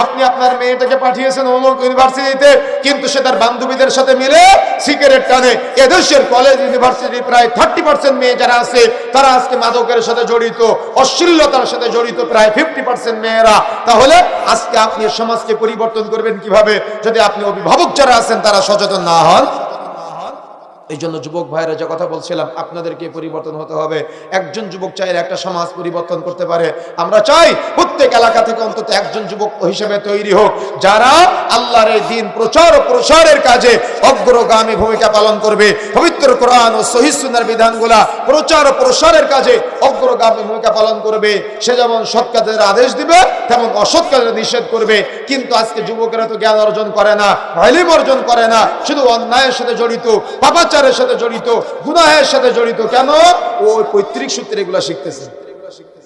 আপনি আপনার মেয়েটাকে পাঠিয়েছেন অমুক ইউনিভার্সিটিতে, কিন্তু সে তার বান্ধবীদের সাথে মিলে সিগারেট টানে। এদেশের কলেজ ইউনিভার্সিটি প্রায় 30% মেয়ে যারা আছে তারা আজকে মাদকের সাথে জড়িত, অশ্লীলতার সাথে জড়িত প্রায় 50% মেয়েরা। তাহলে আজকে আপনি সমাজকে পরিবর্তন করবেন কিভাবে যদি আপনি অভিভাবক যারা আছেন তারা সচেতন না হন? এই জন্য যুবক ভাইরা যে কথা বলছিলাম, আপনাদেরকে পরিবর্তন হতে হবে। একজন যুবক চাইলে একটা সমাজ পরিবর্তন করতে পারে। আমরা চাই প্রত্যেক এলাকা থেকে অন্তত একজন যুবক হিসেবে তৈরি হোক, যারা আল্লাহর এই দিন প্রচার ও প্রসারের কাজে অগ্রগামী ভূমিকা পালন করবে। পবিত্র কোরআন ও সহিহ সুন্নাহর বিধানগুলা প্রচার ও প্রসারের কাজে অগ্রগামী ভূমিকা পালন করবে। সে যেমন সৎ কাজের আদেশ দিবে তেমন অসৎ কাজের নিষেধ করবে। কিন্তু আজকে যুবকেরা তো জ্ঞান অর্জন করে না, ইলম অর্জন করে না, শুধু অন্যায়ের সাথে জড়িত, পাপাচার সাথে জড়িত, গুনাহের সাথে জড়িত। কেন? ওই পৈতৃক সূত্রে এগুলা শিখতেছে,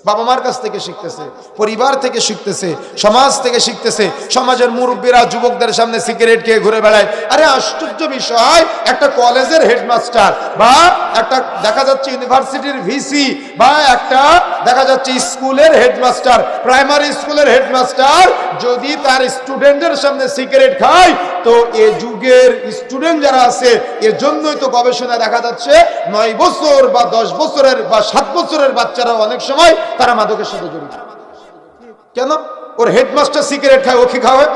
বাবা মার কাছ থেকে শিখতেছে, পরিবার থেকে শিখতেছে, সমাজ থেকে শিখতেছে। সমাজের মুরব্বীরা যুবকদের সামনে সিগারেট খেয়ে ঘুরে বেড়ায়। আরে আশ্চর্য বিষয়, একটা কলেজের হেডমাস্টার বা একটা দেখা যাচ্ছে ইউনিভার্সিটির ভিসি বা একটা দেখা যাচ্ছে স্কুলের হেডমাস্টার, প্রাইমারি স্কুলের হেডমাস্টার যদি তার স্টুডেন্টের সামনে সিগারেট খায়, তো এ যুগের স্টুডেন্ট যারা আছে এর জন্যই তো গবেষণা দেখা যাচ্ছে 9 বছর বা 10 বছরের বা 7 বছরের বাচ্চারা অনেক সময় তারা মাদকের সাথে জড়িত। কেন? ওর হেডমাস্টার সিগারেট খায়, ও কি খাওয়ায়?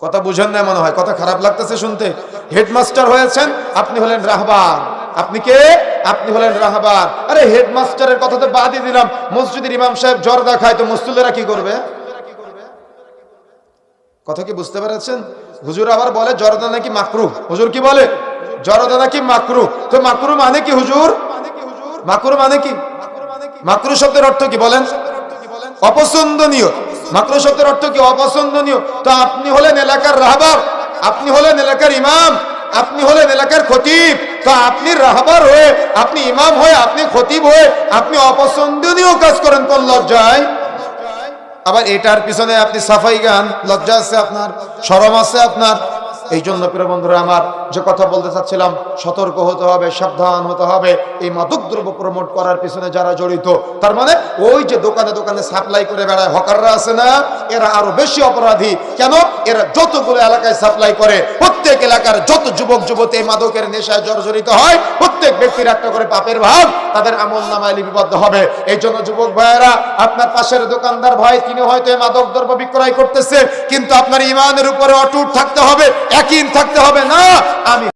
কথা বুঝেন না মনে হয়, কথা খারাপ লাগতেছে শুনতে। হেডমাস্টার হয়েছেন, আপনি হলেন রাহবার। আপনি কে? আপনি হলেন রাহবার। আরে হেডমাস্টারের কথা তো বাদই দিলাম, মসজিদের ইমাম সাহেব জর্দা খায়, তো মুসল্লিরা কি করবে? কথা কি বুঝতে পেরেছেন? হুজুর আবার বলে জর্দা নাকি মাকরুহ। হুজুর কি বলে? জর্দা নাকি মাকরুহ। তো মাকরুহ মানে কি হুজুর? মাকরুহ মানে কি? মাকরুহ শব্দের অর্থ কি বলেন? অপছন্দনীয়। মাকরুহ শব্দের অর্থ কি? অপছন্দনীয়। তো আপনি হলেন এলাকার রাহবার, আপনি হলেন এলাকার ইমাম, আপনি হলেন এলাকার খতিব। তো আপনি রাহবার হয়ে, আপনি ইমাম হয়ে, আপনি খতিব হয়ে আপনি অপছন্দনীয় কাজ করেন কোন লজ্জায়? আবার এটার পিছনে আপনি সাফাই গান, লজ্জা আছে আপনার, শরম আছে আপনার? এই জন্য প্রিয় বন্ধুরা আমার, যে কথা বলতে চাচ্ছিলাম, সতর্ক হতে হবে, সাবধান হতে হবে। এই মাদক দ্রব্য প্রমোট করার পিছনে যারা জড়িত, তার মানে ওই যে দোকানে দোকানে সাপ্লাই করে বেড়ায় হকাররা আছে না, এরা আরো বেশি অপরাধী। কেন? এরা যতগুলো এলাকায় সাপ্লাই করে, প্রত্যেক এলাকার যত যুবক যুবতী এই মাদকের নেশায় জর্জরিত হয়, প্রত্যেক ব্যক্তির একটা করে পাপের ভাগ তাদের আমলনামায় লিপিবদ্ধ হবে। এই জন্য যুবক ভাইয়েরা, আপনার পাশের দোকানদার ভাই তিনি হয়তো এই মাদক দ্রব্য বিক্রয় করতেছে, কিন্তু আপনার ইমানের উপরে অটুট থাকতে হবে, একই থাকতে হবে। না আমি